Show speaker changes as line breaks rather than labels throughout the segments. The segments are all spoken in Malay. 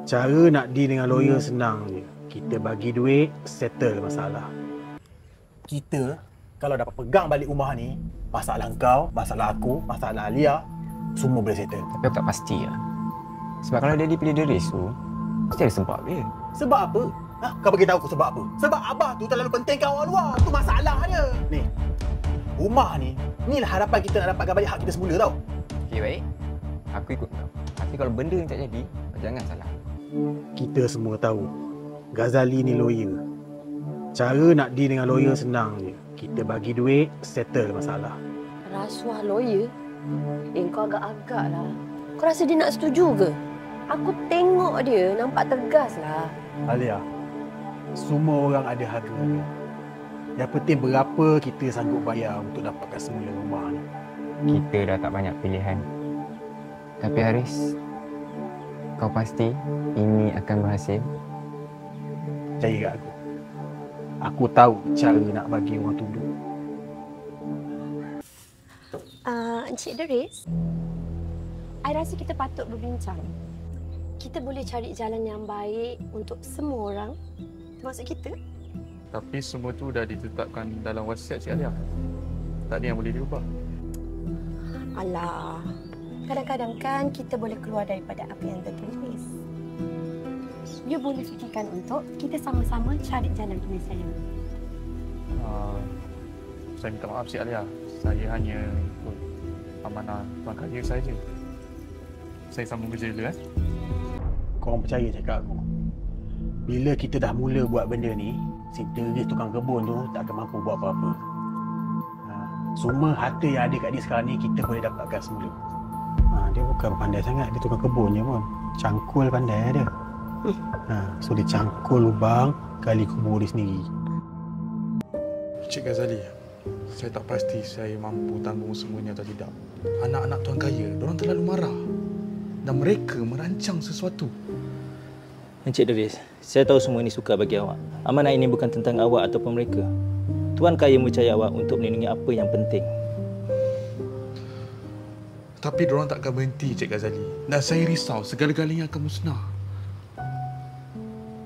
Cara nak deal dengan lawyer senang je. Kita bagi duit, settle masalah. Kita kalau dapat pegang balik rumah ni, masalah kau, masalah aku, masalah Alia, semua boleh settle.
Tapi aku tak pasti lah. Sebab kalau dia dipilih Deris tu, mesti ada sebab dia.
Sebab apa? Ha? Kau bagi tahu aku sebab apa? Sebab abah tu terlalu penting kau orang luar. Tu masalahnya. Ni, rumah ni, inilah harapan kita nak dapatkan balik hak kita semula tau.
Okey, baik. Aku ikut kau. Tapi kalau benda ni tak jadi, jangan salah.
Kita semua tahu, Ghazali ni lawyer. Cara nak deal dengan lawyer senang je. Kita bagi duit, settle masalah.
Rasuah lawyer? Kau agak-agak lah. Kau rasa dia nak setuju ke? Aku tengok dia, nampak tegas lah.
Alia, semua orang ada harga dia. Yang penting berapa kita sanggup bayar untuk dapatkan semula rumah ni.
Kita dah tak banyak pilihan. Tapi Haris, kau pasti ini akan berhasil?
Percaya kat aku. Aku tahu cara nak bagi orang tunduk.
Encik Deris, I rasa kita patut berbincang. Kita boleh cari jalan yang baik untuk semua orang, termasuk kita.
Tapi semua tu dah ditetapkan dalam wasiat Cik Alia. Tak ada yang boleh diubah.
Alah, kadang-kadang kan kita boleh keluar daripada apa yang tertulis. You boleh fikirkan untuk kita sama-sama cari jalan penyelesaian.
Saya minta maaf Cik Alia. Saya hanya ikut amanah Tuan Kaya saja. Saya sambung kerja dulu.
Korang percaya cakap aku. Bila kita dah mula buat benda ni, si Deris tukang kebun tu tak akan mampu buat apa-apa. Semua harta yang ada kat dia sekarang ni kita boleh dapatkan semula. Dia bukan pandai sangat, dia tukang kebun je pun. Cangkul pandai dia. So dia cangkul lubang, gali kubur dia sendiri.
Cik Ghazali, saya tak pasti saya mampu tanggung semuanya atau tidak. Anak-anak Tuan Kaya, diorang terlalu marah. Dan mereka merancang sesuatu.
Encik Deris, saya tahu semua ini sukar bagi awak. Amanah ini bukan tentang awak ataupun mereka. Tuan Kaya percaya awak untuk melindungi apa yang penting.
Tapi diorang tak akan berhenti, Cik Ghazali. Dan saya risau segala-galanya akan musnah.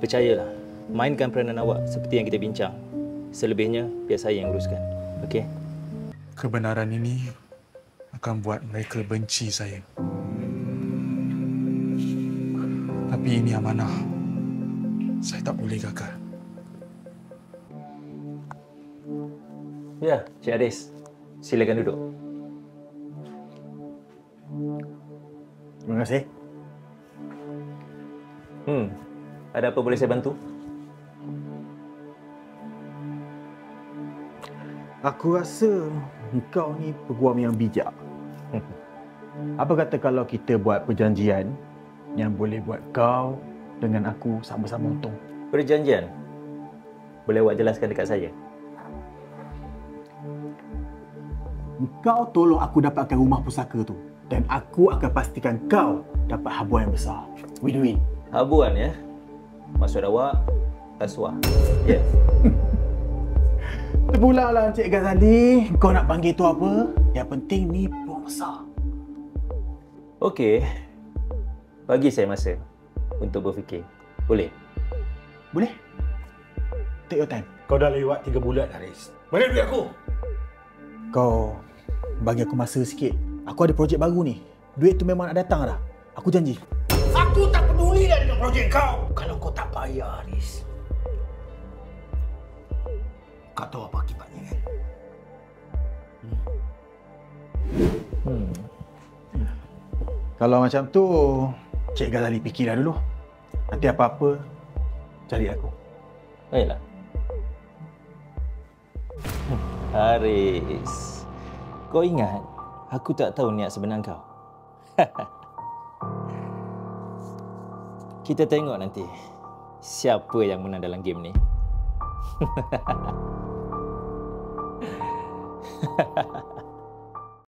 Percayalah, mainkan peranan awak seperti yang kita bincang. Selebihnya, biar saya yang uruskan. Okey?
Kebenaran ini akan buat mereka benci saya. Tapi ini amanah. Saya tak boleh gagal.
Ya, Cik Haris. Silakan duduk.
Terima kasih.
Ada apa boleh saya bantu?
Aku rasa kau ni peguam yang bijak. Apa kata kalau kita buat perjanjian yang boleh buat kau dengan aku sama-sama untung?
Perjanjian? Boleh awak jelaskan dekat saya?
Kau tolong aku dapatkan rumah pusaka tu. Dan aku akan pastikan kau dapat habuan yang besar. Win-win.
Habuan ya? Maksud awak, rasuah. Ya? Yeah.
Terpulang lah Encik Ghazali. Kau nak panggil tu apa? Yang penting ni peluang besar.
Okey. Bagi saya masa untuk berfikir. Boleh?
Boleh? Take your time.
Kau dah lewat 3 bulan, Haris. Mana duit aku?
Kau bagi aku masa sikit. Aku ada projek baru ni. Duit tu memang nak datang dah. Aku janji.
Aku tak peduli dah dengan projek kau. Kalau kau tak bayar, Haris. Kau tahu apa akibatnya kan?
Kalau macam tu, Cik Ghazali fikirlah dulu. Nanti apa-apa, cari aku.
Baiklah. Haris, kau ingat aku tak tahu niat sebenar kau? Kita tengok nanti siapa yang menang dalam game ni.